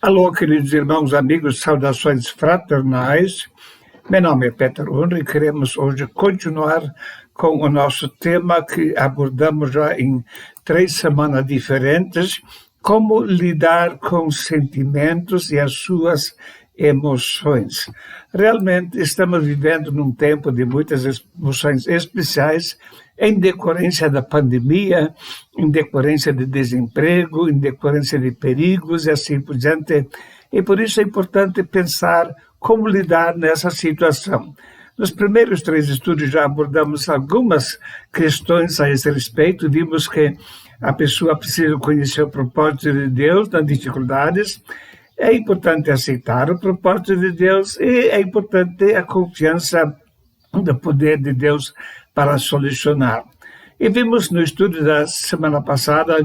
Alô, queridos irmãos, amigos, saudações fraternais. Meu nome é Peter Unri e queremos hoje continuar com o nosso tema que abordamos já em 3 semanas diferentes, como lidar com sentimentos e as suas emoções. Realmente estamos vivendo num tempo de muitas emoções especiais, em decorrência da pandemia, em decorrência de desemprego, em decorrência de perigos e assim por diante. E por isso é importante pensar como lidar nessa situação. Nos primeiros 3 estudos já abordamos algumas questões a esse respeito. Vimos que a pessoa precisa conhecer o propósito de Deus nas dificuldades. É importante aceitar o propósito de Deus e é importante ter a confiança do poder de Deus para solucionar. E vimos no estudo da semana passada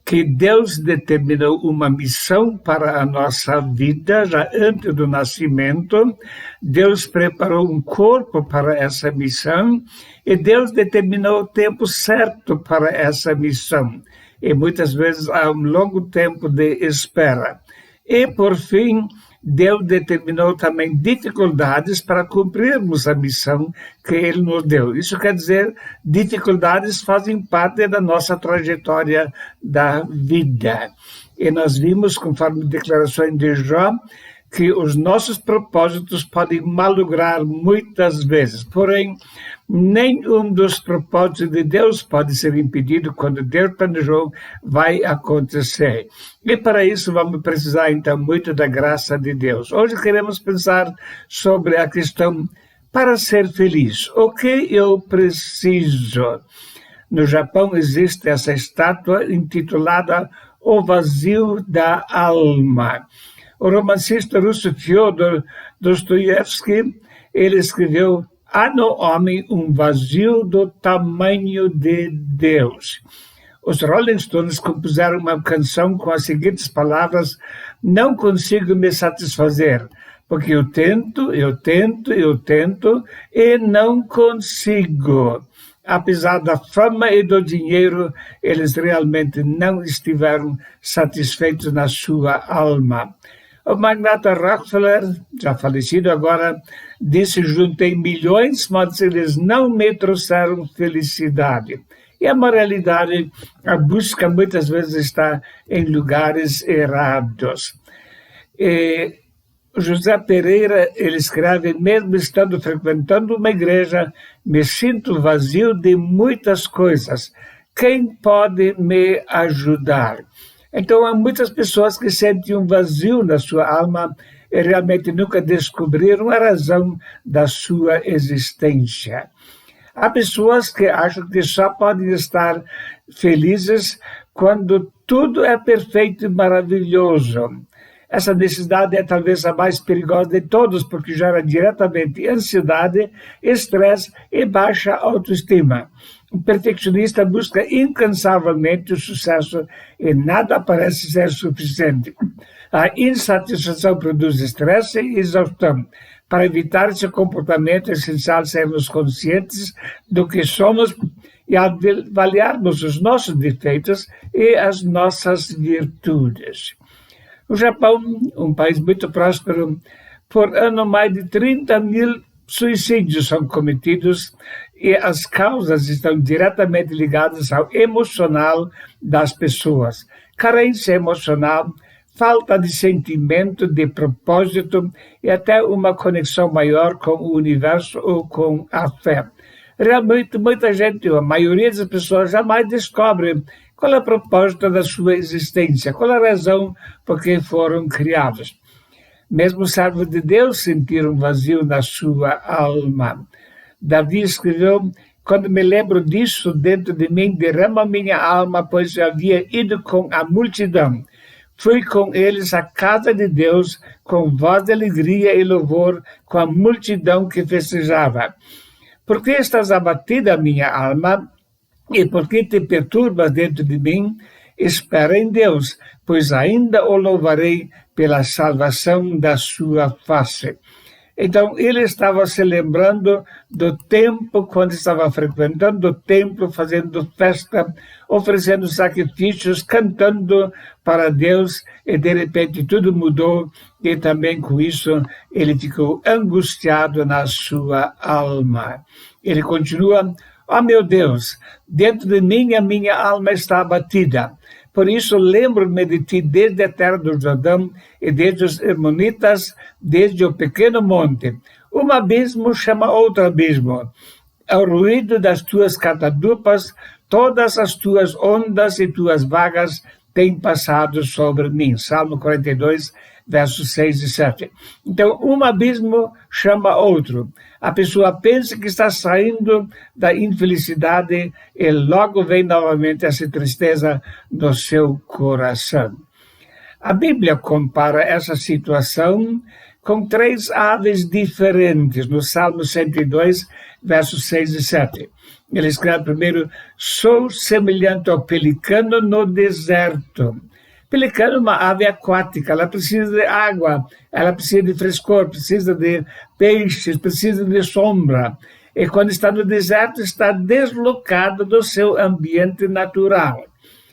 que Deus determinou uma missão para a nossa vida já antes do nascimento. Deus preparou um corpo para essa missão e Deus determinou o tempo certo para essa missão. E muitas vezes há um longo tempo de espera. E, por fim, Deus determinou também dificuldades para cumprirmos a missão que Ele nos deu. Isso quer dizer, dificuldades fazem parte da nossa trajetória da vida. E nós vimos, conforme declarações de Jó, que os nossos propósitos podem malograr muitas vezes. Porém, nenhum dos propósitos de Deus pode ser impedido quando Deus planejou, vai acontecer. E para isso vamos precisar, então, muito da graça de Deus. Hoje queremos pensar sobre a questão para ser feliz. O que eu preciso? No Japão existe essa estátua intitulada O Vazio da Alma. O romancista russo Fyodor Dostoiévski, ele escreveu: há no homem um vazio do tamanho de Deus. Os Rolling Stones compuseram uma canção com as seguintes palavras: não consigo me satisfazer, porque eu tento e não consigo. Apesar da fama e do dinheiro, eles realmente não estiveram satisfeitos na sua alma. O magnata Rockefeller, já falecido agora, disse: juntei milhões, mas eles não me trouxeram felicidade. E é uma realidade, a busca muitas vezes está em lugares errados. E José Pereira, ele escreve: mesmo estando frequentando uma igreja, me sinto vazio de muitas coisas. Quem pode me ajudar? Então, há muitas pessoas que sentem um vazio na sua alma e realmente nunca descobriram a razão da sua existência. Há pessoas que acham que só podem estar felizes quando tudo é perfeito e maravilhoso. Essa necessidade é talvez a mais perigosa de todos, porque gera diretamente ansiedade, estresse e baixa autoestima. O perfeccionista busca incansavelmente o sucesso e nada parece ser suficiente. A insatisfação produz estresse e exaustão. Para evitar esse comportamento é essencial sermos conscientes do que somos e avaliarmos os nossos defeitos e as nossas virtudes. No Japão, um país muito próspero, por ano mais de 30 mil suicídios são cometidos e as causas estão diretamente ligadas ao emocional das pessoas. Carência emocional, falta de sentimento, de propósito e até uma conexão maior com o universo ou com a fé. Realmente, muita gente, a maioria das pessoas, jamais descobre qual é o propósito da sua existência, qual é a razão por que foram criados. Mesmo os servos de Deus sentiram um vazio na sua alma. Davi escreveu: quando me lembro disso, dentro de mim derrama minha alma, pois eu havia ido com a multidão. Fui com eles à casa de Deus, com voz de alegria e louvor, com a multidão que festejava. Por que estás abatida, minha alma? E por que te perturbas dentro de mim? Espera em Deus, pois ainda o louvarei pela salvação da sua face. Então, ele estava se lembrando do tempo quando estava frequentando o templo, fazendo festa, oferecendo sacrifícios, cantando para Deus, e de repente tudo mudou, e também com isso ele ficou angustiado na sua alma. Ele continua: ó meu Deus, dentro de mim a minha alma está abatida. Por isso lembro-me de ti desde a terra do Jordão e desde os Hermonitas, desde o pequeno monte. Um abismo chama outro abismo. Ao ruído das tuas catadupas, todas as tuas ondas e tuas vagas têm passado sobre mim. Salmo 42, versos 6 e 7. Então, um abismo chama outro. A pessoa pensa que está saindo da infelicidade e logo vem novamente essa tristeza no seu coração. A Bíblia compara essa situação com 3 aves diferentes, no Salmo 102, versos 6 e 7. Ele escreve primeiro: sou semelhante ao pelicano no deserto. Pelicano é uma ave aquática, ela precisa de água, ela precisa de frescor, precisa de peixes, precisa de sombra. E quando está no deserto, está deslocado do seu ambiente natural.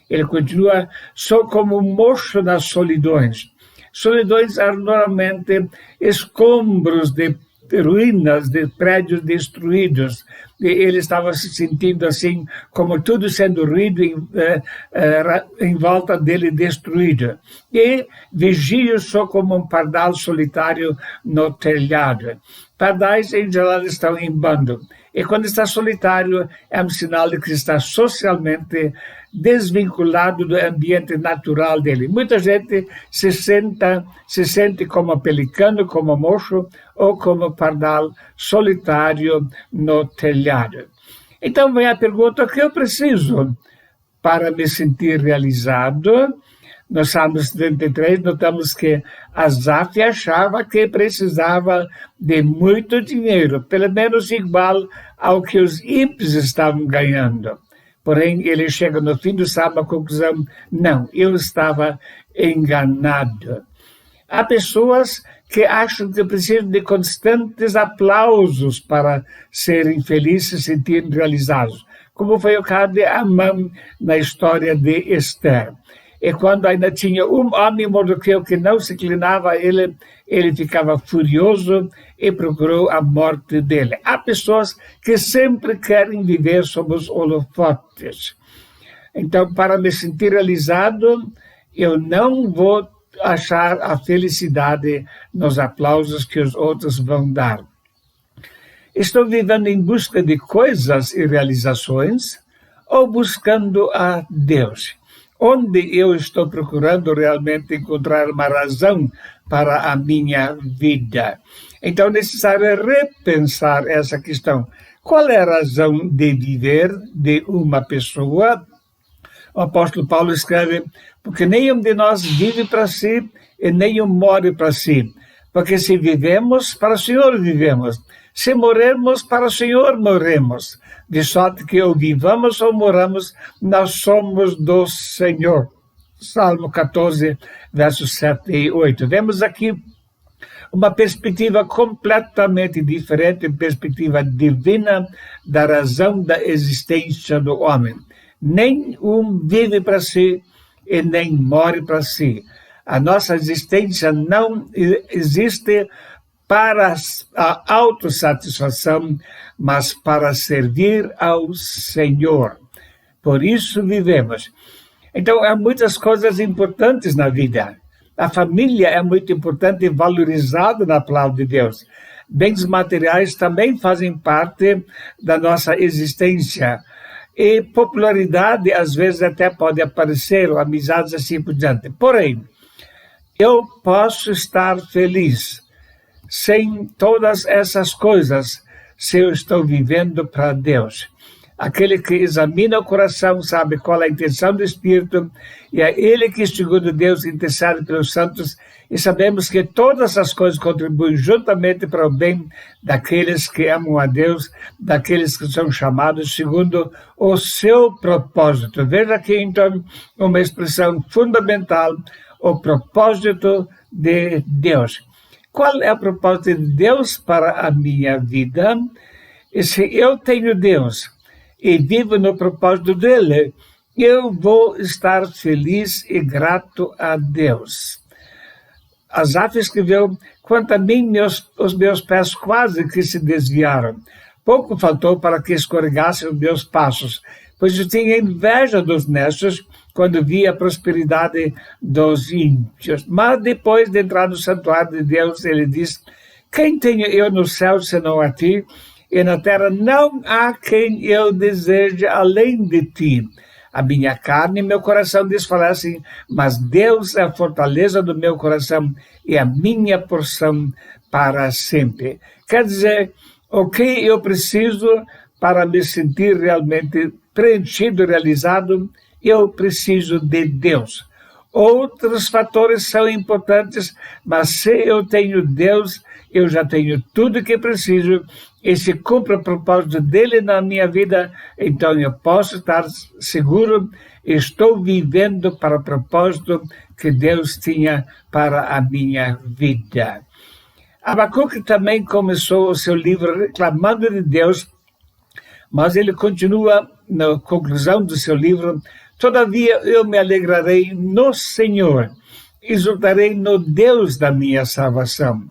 Ele continua: sou como um mocho nas solidões. Solidões são normalmente escombros de ruínas, de prédios destruídos. E ele estava se sentindo assim, como tudo sendo ruído em volta dele, destruído. E vigio só como um pardal solitário no telhado. Pardais, em geral, estão em bando. E quando está solitário, é um sinal de que está socialmente desvinculado do ambiente natural dele. Muita gente se sente como pelicano, como mocho, ou como pardal solitário no telhado. Então vem a pergunta: o que eu preciso para me sentir realizado? No Salmo 73, notamos que Asaf achava que precisava de muito dinheiro, pelo menos igual ao que os ímpios estavam ganhando. Porém, ele chega no fim do Salmo à conclusão: não, eu estava enganado. Há pessoas que acham que precisam de constantes aplausos para serem felizes e se sentirem realizados, como foi o caso de Amã na história de Esther. E quando ainda tinha um homem, Mardoqueu, que não se inclinava a ele, ele ficava furioso e procurou a morte dele. Há pessoas que sempre querem viver sob os holofotes. Então, para me sentir realizado, eu não vou achar a felicidade nos aplausos que os outros vão dar. Estou vivendo em busca de coisas e realizações ou buscando a Deus? Onde eu estou procurando realmente encontrar uma razão para a minha vida? Então é necessário repensar essa questão. Qual é a razão de viver de uma pessoa? O apóstolo Paulo escreve: porque nenhum de nós vive para si e nenhum morre para si. Porque se vivemos, para o Senhor vivemos. Se morrermos, para o Senhor morremos. De sorte que ou vivamos ou morramos, nós somos do Senhor. Salmo 14, versos 7 e 8. Vemos aqui uma perspectiva completamente diferente, perspectiva divina da razão da existência do homem. Nem um vive para si e nem morre para si. A nossa existência não existe para a autossatisfação, mas para servir ao Senhor. Por isso vivemos. Então, há muitas coisas importantes na vida. A família é muito importante e valorizada na palavra de Deus. Bens materiais também fazem parte da nossa existência. E popularidade, às vezes, até pode aparecer, ou amizades assim por diante. Porém, eu posso estar feliz sem todas essas coisas, se eu estou vivendo para Deus. Aquele que examina o coração sabe qual é a intenção do Espírito, e é Ele que, segundo Deus, intercede pelos santos, e sabemos que todas as coisas contribuem juntamente para o bem daqueles que amam a Deus, daqueles que são chamados segundo o seu propósito. Veja aqui, então, uma expressão fundamental: o propósito de Deus. qual é o propósito de Deus para a minha vida? E se eu tenho Deus e vivo no propósito dele, eu vou estar feliz e grato a Deus. Asaf escreveu: quanto a mim, os meus pés quase que se desviaram. Pouco faltou para que escorregassem os meus passos, pois eu tinha inveja dos necios quando via a prosperidade dos ímpios. Mas depois de entrar no santuário de Deus, ele diz: quem tenho eu no céu senão a ti? E na terra não há quem eu deseje além de ti. A minha carne e meu coração desfalecem, mas Deus é a fortaleza do meu coração e a minha porção para sempre. Quer dizer, o que eu preciso para me sentir realmente preenchido, realizado? Eu preciso de Deus. Outros fatores são importantes, mas se eu tenho Deus, eu já tenho tudo que preciso, e se cumpre o propósito dele na minha vida, então eu posso estar seguro, estou vivendo para o propósito que Deus tinha para a minha vida. Abacuque também começou o seu livro reclamando de Deus, mas ele continua na conclusão do seu livro: todavia eu me alegrarei no Senhor, exultarei no Deus da minha salvação.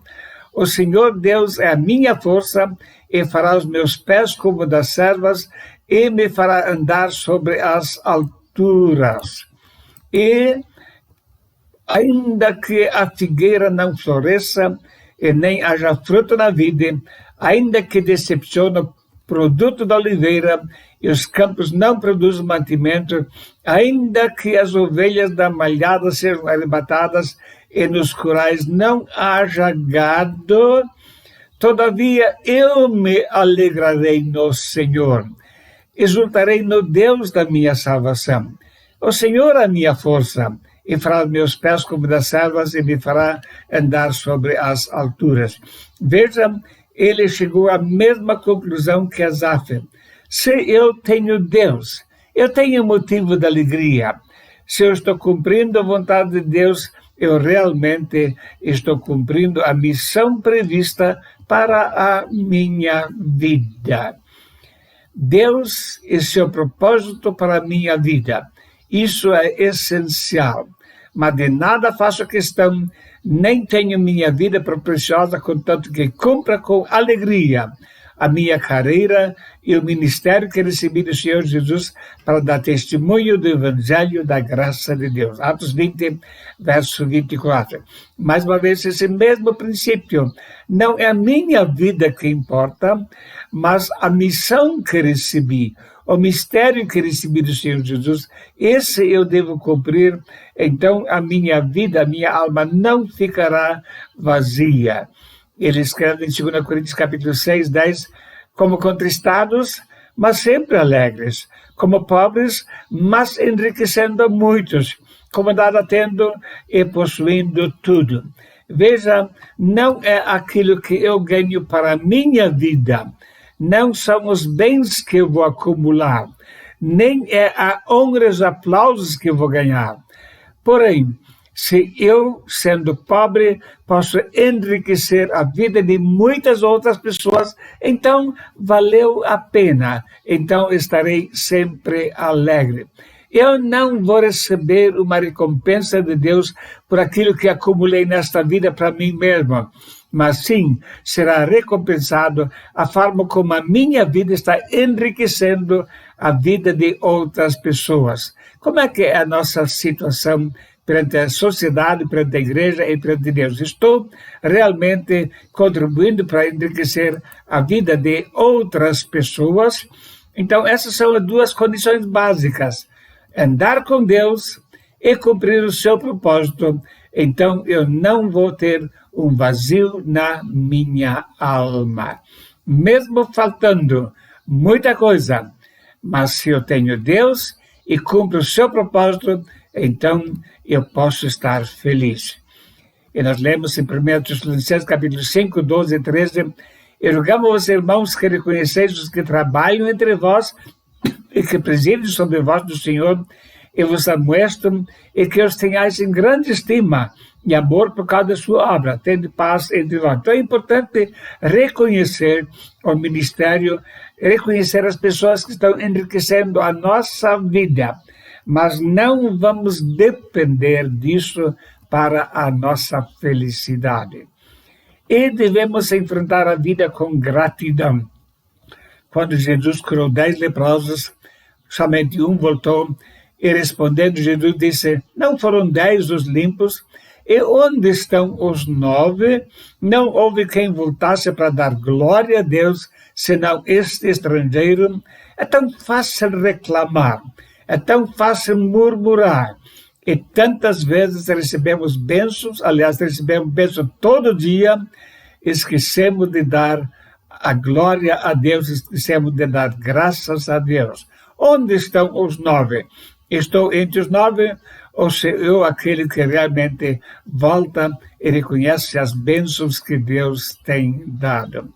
O Senhor Deus é a minha força e fará os meus pés como das servas e me fará andar sobre as alturas. E ainda que a figueira não floresça e nem haja fruto na vide, ainda que decepcione o produto da oliveira e os campos não produzam mantimento, ainda que as ovelhas da malhada sejam arrebatadas e nos currais não haja gado, todavia eu me alegrarei no Senhor, exultarei no Deus da minha salvação. O Senhor é a minha força, e fará os meus pés como das servas e me fará andar sobre as alturas. Veja, ele chegou à mesma conclusão que Asaf. Se eu tenho Deus, eu tenho motivo de alegria. Se eu estou cumprindo a vontade de Deus, eu realmente estou cumprindo a missão prevista para a minha vida. Deus e seu propósito para a minha vida. Isso é essencial. Mas de nada faço questão, nem tenho minha vida por preciosa, contanto que cumpra com alegria a minha carreira e o ministério que recebi do Senhor Jesus para dar testemunho do Evangelho da graça de Deus. Atos 20, verso 24. Mais uma vez, esse mesmo princípio. Não é a minha vida que importa, mas a missão que recebi, o mistério que recebi do Senhor Jesus, esse eu devo cumprir, então a minha vida, a minha alma não ficará vazia. Ele escreve em 2 Coríntios capítulo 6, 10, como contristados, mas sempre alegres, como pobres, mas enriquecendo a muitos, como nada tendo e possuindo tudo. Veja, não é aquilo que eu ganho para a minha vida, não são os bens que eu vou acumular, nem é a honra e os aplausos que eu vou ganhar. Porém, se eu, sendo pobre, posso enriquecer a vida de muitas outras pessoas, então valeu a pena, então estarei sempre alegre. Eu não vou receber uma recompensa de Deus por aquilo que acumulei nesta vida para mim mesmo, mas sim será recompensado a forma como a minha vida está enriquecendo a vida de outras pessoas. Como é que é a nossa situação perante a sociedade, perante a igreja e perante Deus? Estou realmente contribuindo para enriquecer a vida de outras pessoas? Então, essas são as duas condições básicas: andar com Deus e cumprir o seu propósito. Então, eu não vou ter um vazio na minha alma, mesmo faltando muita coisa. Mas se eu tenho Deus e cumpro o seu propósito, então eu posso estar feliz. E nós lemos em 1 Tessalonicenses capítulo 5, 12 e 13, e rogamos aos irmãos que reconheceis os que trabalham entre vós e que presidem sobre vós do Senhor, e vos amoestam, e que os tenhais em grande estima e amor por causa da sua obra, tendo paz entre nós. Então é importante reconhecer o ministério, reconhecer as pessoas que estão enriquecendo a nossa vida, mas não vamos depender disso para a nossa felicidade. E devemos enfrentar a vida com gratidão. Quando Jesus curou 10 leprosos, somente um voltou, e respondendo, Jesus disse: não foram 10 os limpos? E onde estão os 9? Não houve quem voltasse para dar glória a Deus, senão este estrangeiro. É tão fácil reclamar, é tão fácil murmurar. E tantas vezes recebemos bênçãos, aliás, recebemos bênçãos todo dia, esquecemos de dar a glória a Deus, esquecemos de dar graças a Deus. Onde estão os 9? Estou entre os 9, ou se eu, aquele que realmente volta e reconhece as bênçãos que Deus tem dado.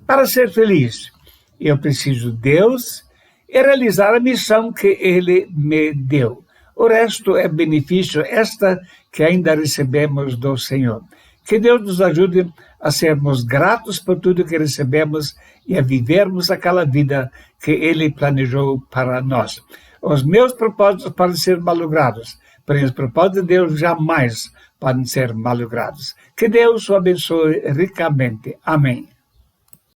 Para ser feliz, eu preciso de Deus e realizar a missão que Ele me deu. O resto é benefício esta que ainda recebemos do Senhor. Que Deus nos ajude a sermos gratos por tudo que recebemos e a vivermos aquela vida que Ele planejou para nós. Os meus propósitos podem ser malogrados, porém os propósitos de Deus jamais podem ser malogrados. Que Deus o abençoe ricamente. Amém.